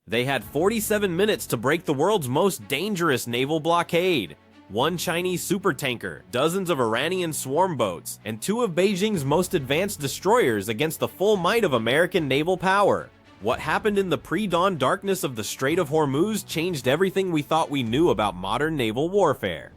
They had 47 minutes to break the world's most dangerous naval blockade. One Chinese supertanker, dozens of Iranian swarm boats, and two of Beijing's most advanced destroyers against the full might of American naval power. What happened in the pre-dawn darkness of the Strait of Hormuz changed everything we thought we knew about modern naval warfare.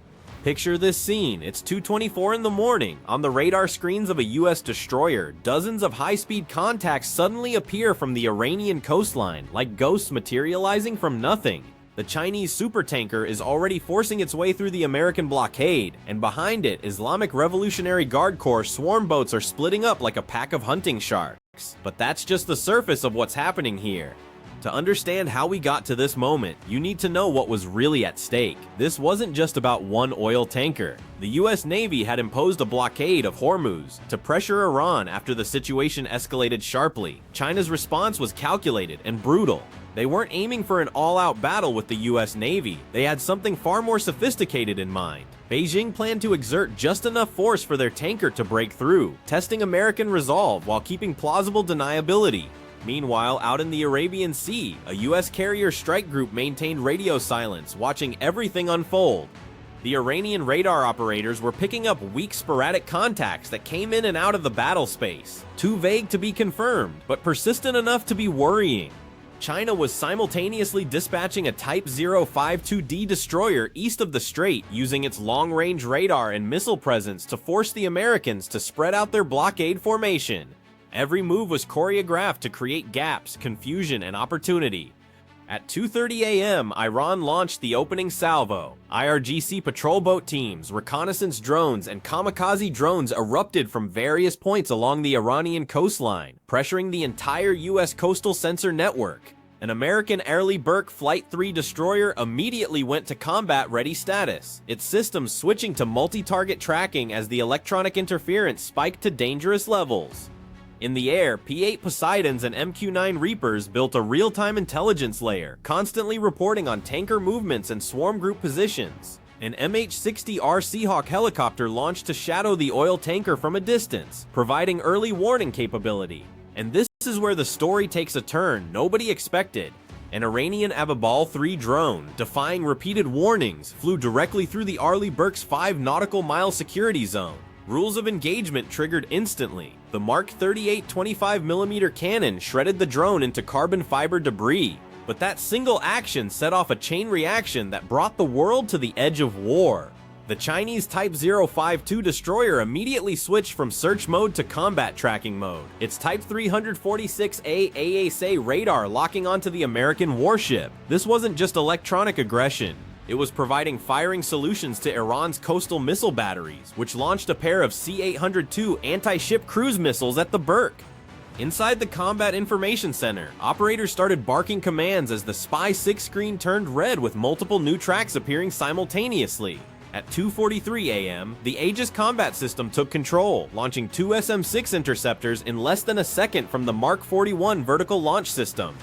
Picture this scene. It's 2:24 in the morning. On the radar screens of a US destroyer, dozens of high-speed contacts suddenly appear from the Iranian coastline, like ghosts materializing from nothing. The Chinese supertanker is already forcing its way through the American blockade, and behind it, Islamic Revolutionary Guard Corps swarm boats are splitting up like a pack of hunting sharks. But that's just the surface of what's happening here. To understand how we got to this moment, you need to know what was really at stake. This wasn't just about one oil tanker. The US Navy had imposed a blockade of Hormuz to pressure Iran after the situation escalated sharply. China's response was calculated and brutal. They weren't aiming for an all-out battle with the US Navy. They had something far more sophisticated in mind. Beijing planned to exert just enough force for their tanker to break through, testing American resolve while keeping plausible deniability. Meanwhile, out in the Arabian Sea, a US carrier strike group maintained radio silence, watching everything unfold. The Iranian radar operators were picking up weak sporadic contacts that came in and out of the battle space, too vague to be confirmed, but persistent enough to be worrying. China was simultaneously dispatching a Type 052D destroyer east of the strait, using its long-range radar and missile presence to force the Americans to spread out their blockade formation. Every move was choreographed to create gaps, confusion, and opportunity. At 2:30 a.m., Iran launched the opening salvo. IRGC patrol boat teams, reconnaissance drones, and kamikaze drones erupted from various points along the Iranian coastline, pressuring the entire U.S. coastal sensor network. An American Arleigh Burke Flight 3 destroyer immediately went to combat-ready status, its systems switching to multi-target tracking as the electronic interference spiked to dangerous levels. In the air, P-8 Poseidons and MQ-9 Reapers built a real-time intelligence layer, constantly reporting on tanker movements and swarm group positions. An MH-60R Seahawk helicopter launched to shadow the oil tanker from a distance, providing early warning capability. And this is where the story takes a turn nobody expected. An Iranian Ababal 3 drone, defying repeated warnings, flew directly through the Arleigh Burke's 5 nautical mile security zone. Rules of engagement triggered instantly. The Mark 38 25mm cannon shredded the drone into carbon fiber debris, but that single action set off a chain reaction that brought the world to the edge of war. The Chinese Type 052 destroyer immediately switched from search mode to combat tracking mode, its Type 346A AASA radar locking onto the American warship. This wasn't just electronic aggression. It was providing firing solutions to Iran's coastal missile batteries, which launched a pair of C-802 anti-ship cruise missiles at the Burke. Inside the Combat Information Center, operators started barking commands as the Spy 6 screen turned red with multiple new tracks appearing simultaneously. At 2:43 a.m., the Aegis combat system took control, launching 2 SM-6 interceptors in less than a second from the Mark 41 vertical launch system.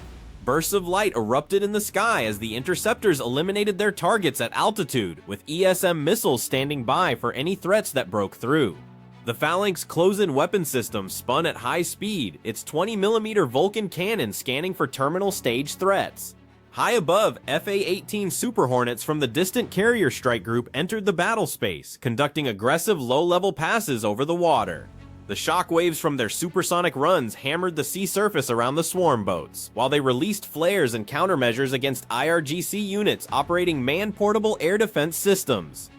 Bursts of light erupted in the sky as the interceptors eliminated their targets at altitude, with ESM missiles standing by for any threats that broke through. The Phalanx close-in weapon system spun at high speed, its 20mm Vulcan cannon scanning for terminal stage threats. High above, FA-18 Super Hornets from the distant carrier strike group entered the battle space, conducting aggressive low-level passes over the water. The shockwaves from their supersonic runs hammered the sea surface around the swarm boats, while they released flares and countermeasures against IRGC units operating man-portable air defense systems.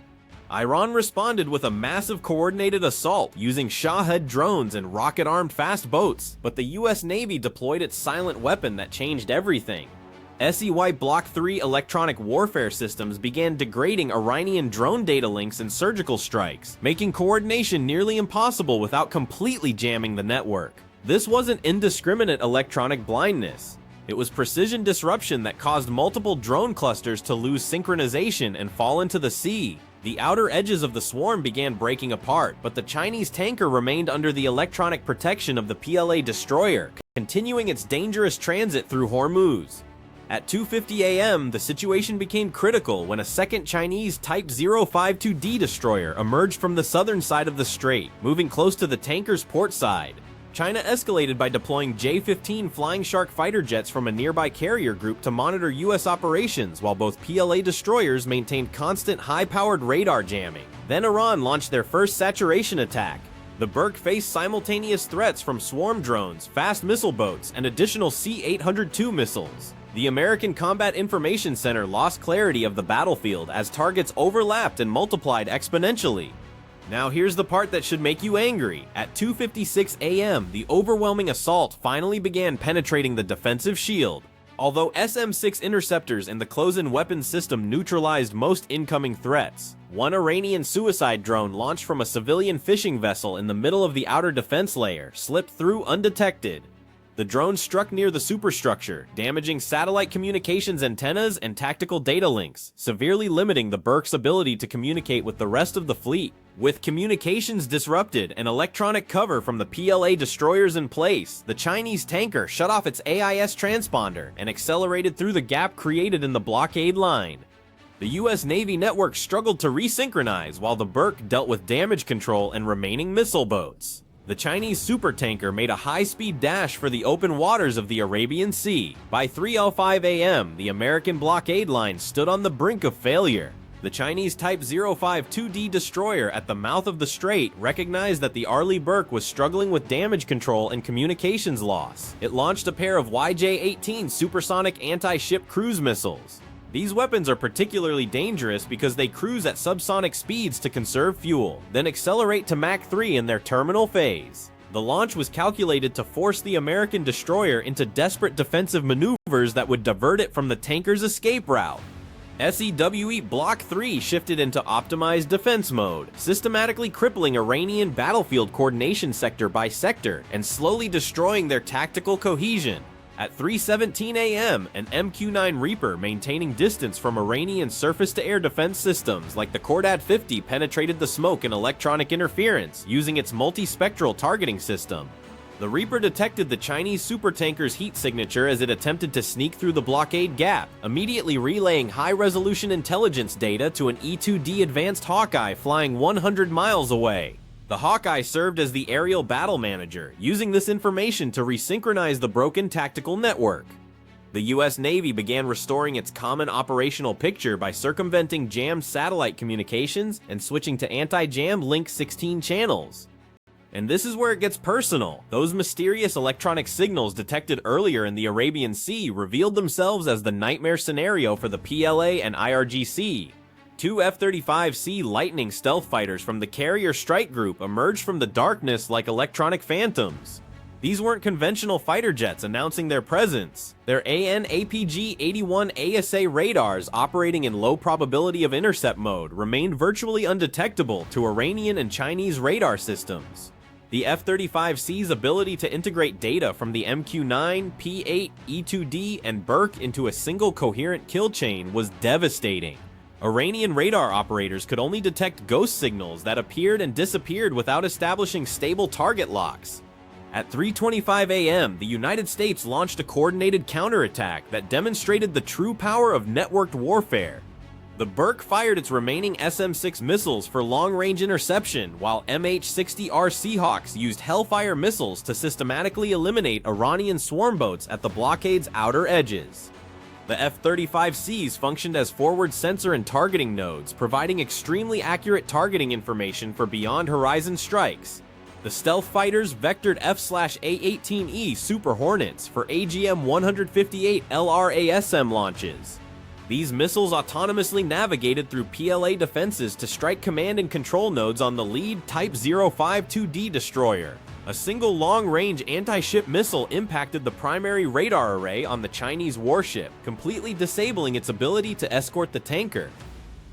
Iran responded with a massive coordinated assault using Shahed drones and rocket-armed fast boats, but the US Navy deployed its silent weapon that changed everything. SEY Block 3 electronic warfare systems began degrading Iranian drone data links and surgical strikes, making coordination nearly impossible without completely jamming the network. This wasn't indiscriminate electronic blindness. It was precision disruption that caused multiple drone clusters to lose synchronization and fall into the sea. The outer edges of the swarm began breaking apart, but the Chinese tanker remained under the electronic protection of the PLA destroyer, continuing its dangerous transit through Hormuz. At 2:50 a.m., the situation became critical when a second Chinese Type 052D destroyer emerged from the southern side of the strait, moving close to the tanker's port side. China escalated by deploying J-15 Flying Shark fighter jets from a nearby carrier group to monitor US operations, while both PLA destroyers maintained constant high-powered radar jamming. Then Iran launched their first saturation attack. The Burke faced simultaneous threats from swarm drones, fast missile boats, and additional C-802 missiles. The American Combat Information Center lost clarity of the battlefield as targets overlapped and multiplied exponentially. Now here's the part that should make you angry. At 2:56 a.m., the overwhelming assault finally began penetrating the defensive shield. Although SM-6 interceptors and the close-in weapons system neutralized most incoming threats, one Iranian suicide drone launched from a civilian fishing vessel in the middle of the outer defense layer slipped through undetected. The drone struck near the superstructure, damaging satellite communications antennas and tactical data links, severely limiting the Burke's ability to communicate with the rest of the fleet. With communications disrupted and electronic cover from the PLA destroyers in place, the Chinese tanker shut off its AIS transponder and accelerated through the gap created in the blockade line. The US Navy network struggled to resynchronize while the Burke dealt with damage control and remaining missile boats. The Chinese supertanker made a high-speed dash for the open waters of the Arabian Sea. By 3:05 a.m., the American blockade line stood on the brink of failure. The Chinese Type 052D destroyer at the mouth of the strait recognized that the Arleigh Burke was struggling with damage control and communications loss. It launched a pair of YJ-18 supersonic anti-ship cruise missiles. These weapons are particularly dangerous because they cruise at subsonic speeds to conserve fuel, then accelerate to Mach 3 in their terminal phase. The launch was calculated to force the American destroyer into desperate defensive maneuvers that would divert it from the tanker's escape route. SEWE Block 3 shifted into optimized defense mode, systematically crippling Iranian battlefield coordination sector by sector and slowly destroying their tactical cohesion. At 3:17 a.m., an MQ-9 Reaper maintaining distance from Iranian surface-to-air defense systems like the Khordad-50 penetrated the smoke and electronic interference using its multispectral targeting system. The Reaper detected the Chinese supertanker's heat signature as it attempted to sneak through the blockade gap, immediately relaying high-resolution intelligence data to an E-2D Advanced Hawkeye flying 100 miles away. The Hawkeye served as the aerial battle manager, using this information to resynchronize the broken tactical network. The US Navy began restoring its common operational picture by circumventing jammed satellite communications and switching to anti-jam Link 16 channels. And this is where it gets personal. Those mysterious electronic signals detected earlier in the Arabian Sea revealed themselves as the nightmare scenario for the PLA and IRGC. Two F-35C Lightning stealth fighters from the Carrier Strike Group emerged from the darkness like electronic phantoms. These weren't conventional fighter jets announcing their presence. Their AN/APG-81 ASA radars operating in low probability of intercept mode remained virtually undetectable to Iranian and Chinese radar systems. The F-35C's ability to integrate data from the MQ-9, P-8, E-2D, and Burke into a single coherent kill chain was devastating. Iranian radar operators could only detect ghost signals that appeared and disappeared without establishing stable target locks. At 3:25 a.m., the United States launched a coordinated counterattack that demonstrated the true power of networked warfare. The Burke fired its remaining SM-6 missiles for long-range interception, while MH-60R Seahawks used Hellfire missiles to systematically eliminate Iranian swarm boats at the blockade's outer edges. The F-35Cs functioned as forward sensor and targeting nodes, providing extremely accurate targeting information for beyond-horizon strikes. The stealth fighters vectored F/A-18E Super Hornets for AGM-158 LRASM launches. These missiles autonomously navigated through PLA defenses to strike command and control nodes on the lead Type 052D destroyer. A single long-range anti-ship missile impacted the primary radar array on the Chinese warship, completely disabling its ability to escort the tanker.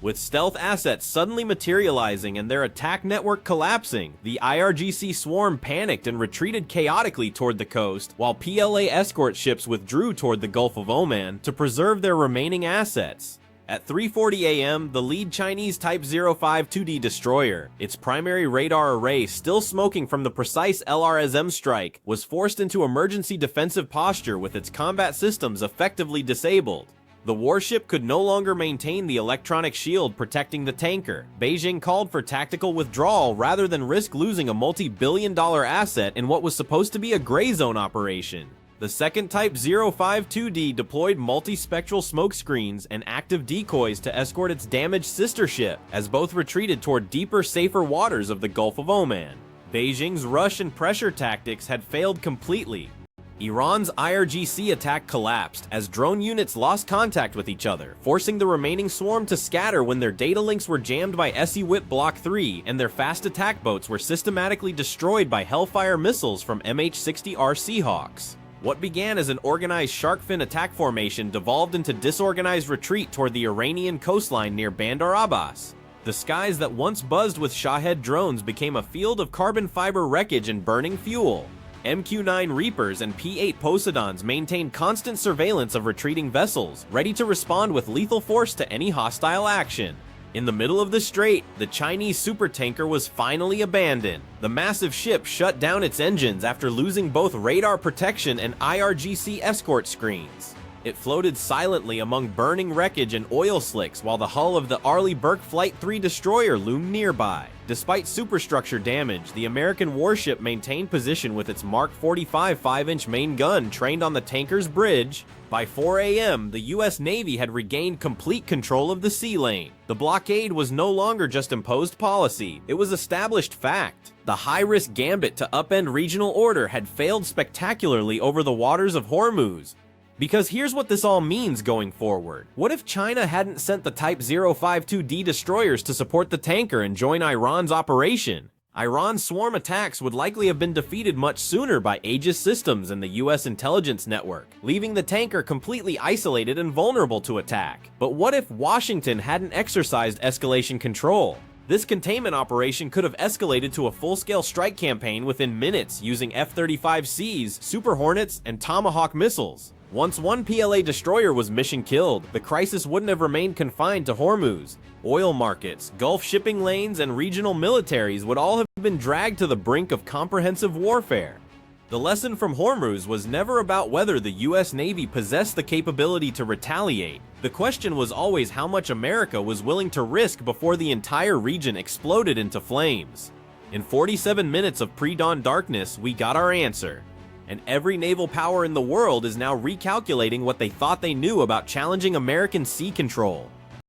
With stealth assets suddenly materializing and their attack network collapsing, the IRGC swarm panicked and retreated chaotically toward the coast, while PLA escort ships withdrew toward the Gulf of Oman to preserve their remaining assets. At 3:40 a.m., the lead Chinese Type 052D destroyer, its primary radar array still smoking from the precise LRSM strike, was forced into emergency defensive posture with its combat systems effectively disabled. The warship could no longer maintain the electronic shield protecting the tanker. Beijing called for tactical withdrawal rather than risk losing a multi-billion-dollar asset in what was supposed to be a gray zone operation. The second Type 052D deployed multi-spectral smoke screens and active decoys to escort its damaged sister ship, as both retreated toward deeper, safer waters of the Gulf of Oman. Beijing's rush and pressure tactics had failed completely. Iran's IRGC attack collapsed as drone units lost contact with each other, forcing the remaining swarm to scatter when their data links were jammed by SE-WIP Block 3 and their fast attack boats were systematically destroyed by Hellfire missiles from MH-60R Seahawks. What began as an organized shark fin attack formation devolved into disorganized retreat toward the Iranian coastline near Bandar Abbas. The skies that once buzzed with Shahed drones became a field of carbon fiber wreckage and burning fuel. MQ-9 Reapers and P-8 Poseidons maintained constant surveillance of retreating vessels, ready to respond with lethal force to any hostile action. In the middle of the strait, the Chinese supertanker was finally abandoned. The massive ship shut down its engines after losing both radar protection and IRGC escort screens. It floated silently among burning wreckage and oil slicks while the hull of the Arleigh Burke Flight 3 destroyer loomed nearby. Despite superstructure damage, the American warship maintained position with its Mark 45 5-inch main gun trained on the tanker's bridge. By 4 a.m., the U.S. Navy had regained complete control of the sea lane. The blockade was no longer just imposed policy, it was established fact. The high-risk gambit to upend regional order had failed spectacularly over the waters of Hormuz. Because here's what this all means going forward. What if China hadn't sent the Type 052D destroyers to support the tanker and join Iran's operation? Iran's swarm attacks would likely have been defeated much sooner by Aegis systems and the US intelligence network, leaving the tanker completely isolated and vulnerable to attack. But what if Washington hadn't exercised escalation control? This containment operation could have escalated to a full-scale strike campaign within minutes using F-35Cs, Super Hornets, and Tomahawk missiles. Once one PLA destroyer was mission killed, the crisis wouldn't have remained confined to Hormuz. Oil markets, Gulf shipping lanes, and regional militaries would all have been dragged to the brink of comprehensive warfare. The lesson from Hormuz was never about whether the US Navy possessed the capability to retaliate. The question was always how much America was willing to risk before the entire region exploded into flames. In 47 minutes of pre-dawn darkness, we got our answer. And every naval power in the world is now recalculating what they thought they knew about challenging American sea control.